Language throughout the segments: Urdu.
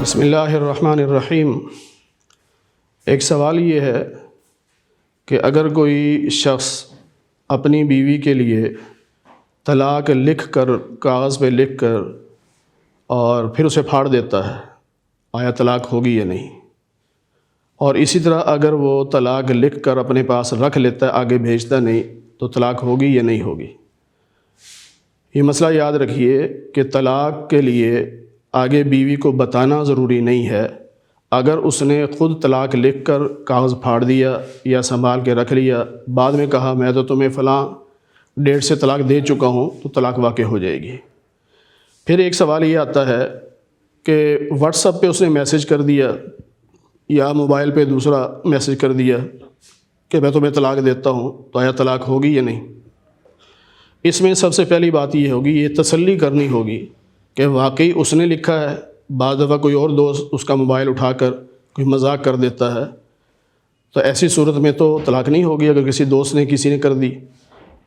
بسم اللہ الرحمن الرحیم۔ ایک سوال یہ ہے کہ اگر کوئی شخص اپنی بیوی کے لیے طلاق لکھ کر کاغذ پہ لکھ کر اور پھر اسے پھاڑ دیتا ہے، آیا طلاق ہوگی یا نہیں؟ اور اسی طرح اگر وہ طلاق لکھ کر اپنے پاس رکھ لیتا ہے، آگے بھیجتا نہیں، تو طلاق ہوگی یا نہیں ہوگی؟ یہ مسئلہ یاد رکھیے کہ طلاق کے لیے آگے بیوی کو بتانا ضروری نہیں ہے۔ اگر اس نے خود طلاق لکھ کر کاغذ پھاڑ دیا یا سنبھال کے رکھ لیا، بعد میں کہا میں تو تمہیں فلاں ڈیٹ سے طلاق دے چکا ہوں، تو طلاق واقع ہو جائے گی۔ پھر ایک سوال یہ آتا ہے کہ واٹس ایپ پہ اس نے میسج کر دیا یا موبائل پہ دوسرا میسج کر دیا کہ میں تمہیں طلاق دیتا ہوں، تو آیا طلاق ہوگی یا نہیں؟ اس میں سب سے پہلی بات یہ ہوگی، یہ تسلی کرنی ہوگی کہ واقعی اس نے لکھا ہے۔ بعض دفعہ کوئی اور دوست اس کا موبائل اٹھا کر کوئی مذاق کر دیتا ہے، تو ایسی صورت میں تو طلاق نہیں ہوگی۔ اگر کسی دوست نے کسی نے کر دی،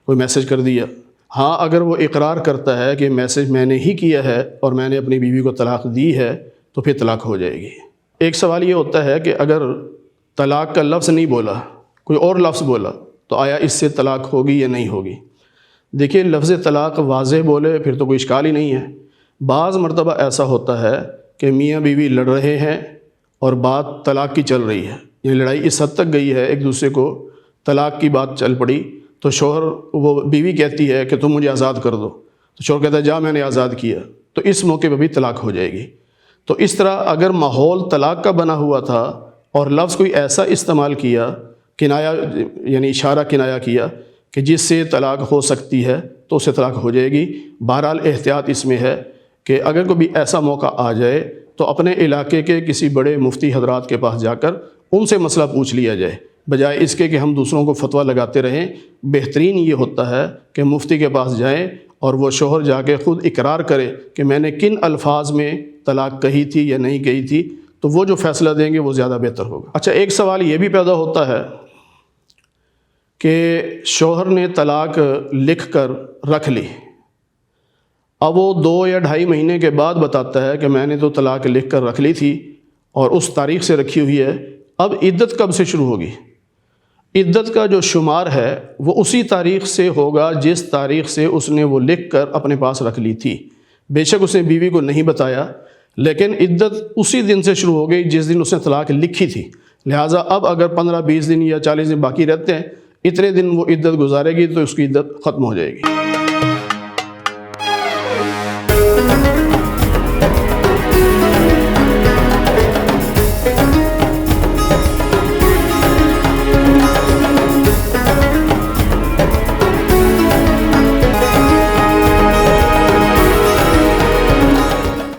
کوئی میسج کر دیا، ہاں اگر وہ اقرار کرتا ہے کہ میسج میں نے ہی کیا ہے اور میں نے اپنی بیوی کو طلاق دی ہے، تو پھر طلاق ہو جائے گی۔ ایک سوال یہ ہوتا ہے کہ اگر طلاق کا لفظ نہیں بولا، کوئی اور لفظ بولا، تو آیا اس سے طلاق ہوگی یا نہیں ہوگی؟ دیکھیے، لفظ طلاق واضح بولے پھر تو کوئی اشکال ہی نہیں ہے۔ بعض مرتبہ ایسا ہوتا ہے کہ میاں بیوی لڑ رہے ہیں اور بات طلاق کی چل رہی ہے، یہ لڑائی اس حد تک گئی ہے، ایک دوسرے کو طلاق کی بات چل پڑی، تو شوہر وہ بیوی کہتی ہے کہ تم مجھے آزاد کر دو، تو شوہر کہتا ہے جا میں نے آزاد کیا، تو اس موقع پہ بھی طلاق ہو جائے گی۔ تو اس طرح اگر ماحول طلاق کا بنا ہوا تھا اور لفظ کوئی ایسا استعمال کیا، کنایا یعنی اشارہ کنایا کیا کہ جس سے طلاق ہو سکتی ہے، تو اسے طلاق ہو جائے گی۔ بہرحال احتیاط اس میں ہے کہ اگر کوئی ایسا موقع آ جائے تو اپنے علاقے کے کسی بڑے مفتی حضرات کے پاس جا کر ان سے مسئلہ پوچھ لیا جائے، بجائے اس کے کہ ہم دوسروں کو فتویٰ لگاتے رہیں۔ بہترین یہ ہوتا ہے کہ مفتی کے پاس جائیں اور وہ شوہر جا کے خود اقرار کرے کہ میں نے کن الفاظ میں طلاق کہی تھی یا نہیں کہی تھی، تو وہ جو فیصلہ دیں گے وہ زیادہ بہتر ہوگا۔ اچھا، ایک سوال یہ بھی پیدا ہوتا ہے کہ شوہر نے طلاق لکھ کر رکھ لی، اب وہ 2 یا 2.5 مہینے کے بعد بتاتا ہے کہ میں نے تو طلاق لکھ کر رکھ لی تھی اور اس تاریخ سے رکھی ہوئی ہے، اب عدت کب سے شروع ہوگی؟ عدت کا جو شمار ہے وہ اسی تاریخ سے ہوگا جس تاریخ سے اس نے وہ لکھ کر اپنے پاس رکھ لی تھی۔ بے شک اس نے بیوی کو نہیں بتایا، لیکن عدت اسی دن سے شروع ہو گئی جس دن اس نے طلاق لکھی تھی۔ لہٰذا اب اگر 15-20 دن یا 40 دن باقی رہتے ہیں، اتنے دن وہ عدت گزارے گی تو اس کی عدت ختم ہو جائے گی۔